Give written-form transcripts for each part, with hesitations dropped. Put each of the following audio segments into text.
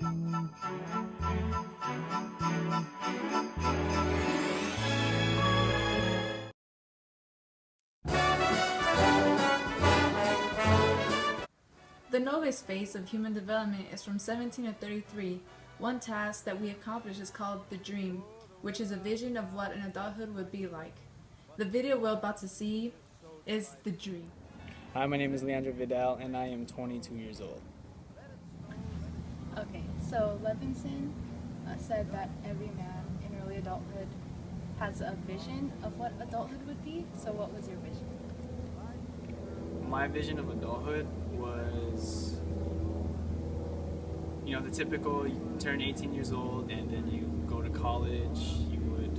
The novice phase of human development is from 17 to 33. One task that we accomplish is called the dream, which is a vision of what an adulthood would be like. The video we're about to see is the dream. Hi, my name is Leandro and I am 22 years old. Okay, so Levinson said that every man in early adulthood has a vision of what adulthood would be. So what was your vision? My vision of adulthood was, the typical, you turn 18 years old and then you go to college, you would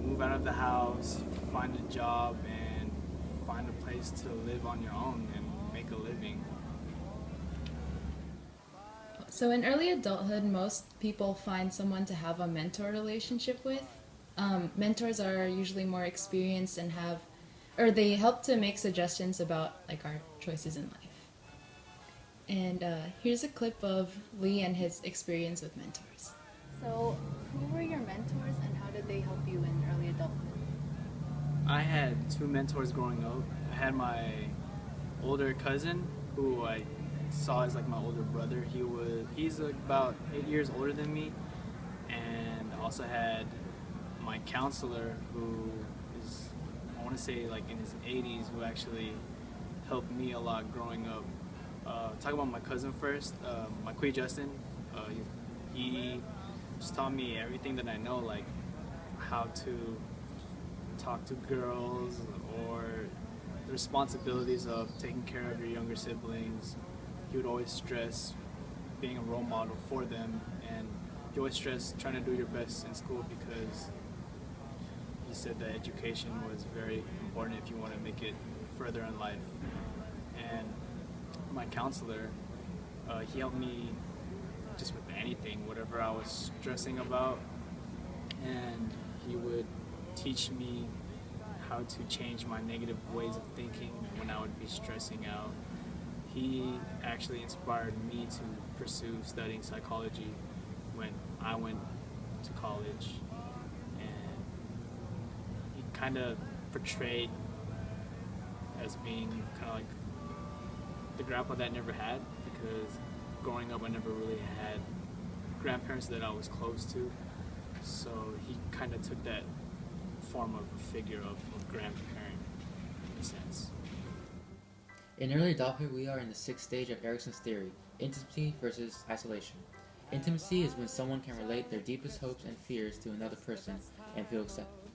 move out of the house, find a job, and find a place to live on your own and make a living. So in early adulthood, most people find someone to have a mentor relationship with. Mentors are usually more experienced and they help to make suggestions about our choices in life. And here's a clip of Lee and his experience with mentors. So who were your mentors and how did they help you in early adulthood? I had two mentors growing up. I had my older cousin, who I saw as my older brother. He's about 8 years older than me. And I also had my counselor, who is, I want to say in his 80s, who actually helped me a lot growing up. Talk about my cousin first, my Kui Justin. He just taught me everything that I know, like how to talk to girls or the responsibilities of taking care of your younger siblings. He would always stress being a role model for them, and he always stressed trying to do your best in school because he said that education was very important if you want to make it further in life. And my counselor, he helped me just with anything, whatever I was stressing about, and he would teach me how to change my negative ways of thinking when I would be stressing out. He actually inspired me to pursue studying psychology when I went to college, and he kind of portrayed as being kind of the grandpa that I never had, because growing up I never really had grandparents that I was close to, so he kind of took that form of a figure of a grandparent in a sense. In early adulthood, we are in the sixth stage of Erikson's theory, intimacy versus isolation. Intimacy is when someone can relate their deepest hopes and fears to another person and feel accepted.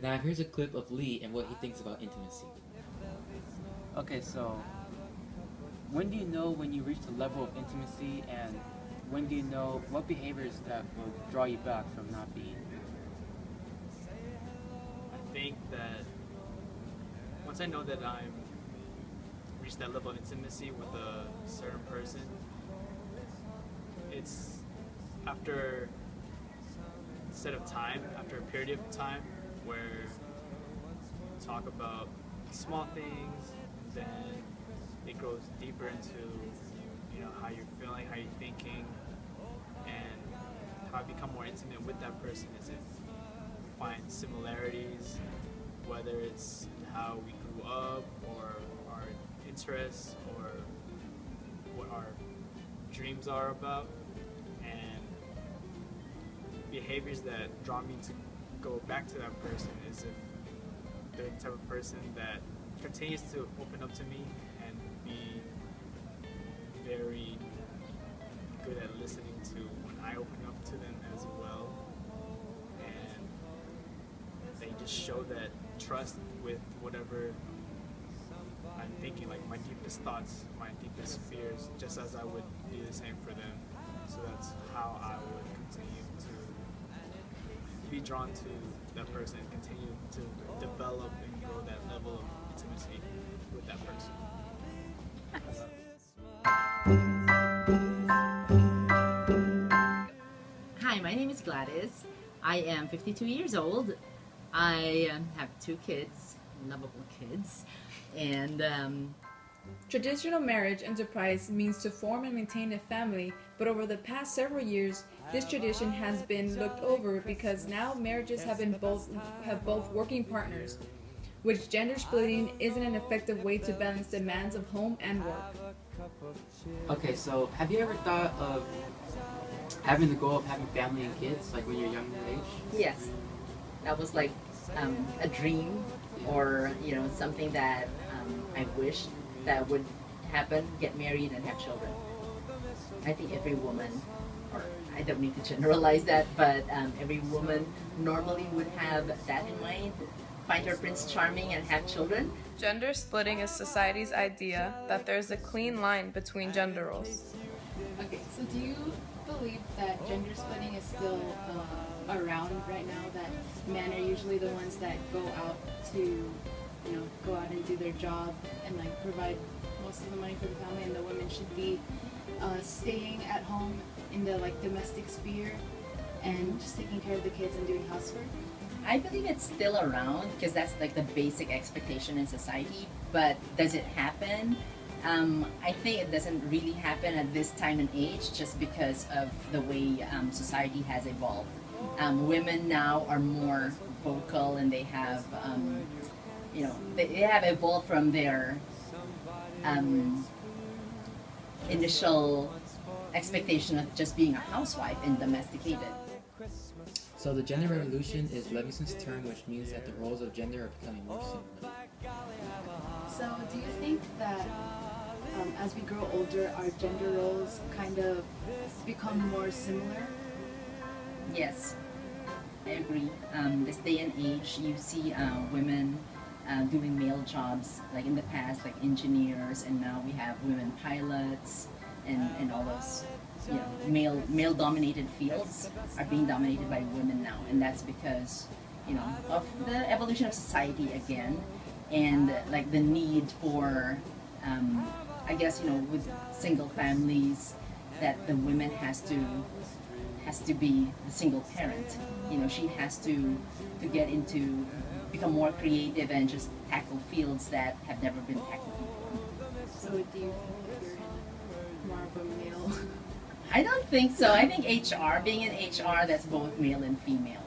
Now here's a clip of Lee and what he thinks about intimacy. Okay, so when do you know when you reach the level of intimacy, and when do you know what behaviors that will draw you back from not being? I think that once I know that I'm reached that level of intimacy with a certain person, it's after a set of time, after a period of time where we talk about small things, then it goes deeper into how you're feeling, how you're thinking, and how I become more intimate with that person is if we find similarities, whether it's how we grew up or our interests or what our dreams are about, and behaviors that draw me to go back to that person is if they're the type of person that continues to open up to me and be very good at listening to when I open up to them as well, and they just show that trust with whatever I'm thinking, like my deepest thoughts, my deepest fears, just as I would do the same for them. So that's how I would continue to be drawn to that person and continue to develop and grow that level of intimacy with that person. Hi, my name is Gladys. I am 52 years old. I have 2 kids, lovable kids, and Traditional marriage enterprise means to form and maintain a family But over the past several years, this tradition has been looked over because now marriages have both working partners, which gender splitting isn't an effective way to balance demands of home and work. Okay, so have you ever thought of having the goal of having family and kids, like when you're younger age? Yes, that was like a dream, or something that I wished that would happen. Get married and have children. I think every woman, or I don't need to generalize that, but every woman normally would have that in mind. Find her Prince Charming and have children. Gender splitting is society's idea that there's a clean line between gender roles. Okay, so do you believe that gender splitting is still around right now? That men are usually the ones that go out and do their job and like provide most of the money for the family, and the women should be staying at home in the like domestic sphere and just taking care of the kids and doing housework? I believe it's still around because that's like the basic expectation in society. But does it happen? I think it doesn't really happen at this time and age, just because of the way society has evolved. Women now are more vocal, and they have, they have evolved from their initial expectation of just being a housewife and domesticated. So the gender revolution is Levinson's term, which means that the roles of gender are becoming more similar. So do you think that as we grow older, our gender roles kind of become more similar? Yes, I agree. This day and age, you see women doing male jobs, like in the past, like engineers, and now we have women pilots, and all those male dominated fields are being dominated by women now, and that's because of the evolution of society again, and like the need for I guess with single families, that the woman has to be the single parent. She has to get into, become more creative and just tackle fields that have never been tackled before. So do you think that you're in more of a male? I don't think so. I think HR, being in HR, that's both male and female.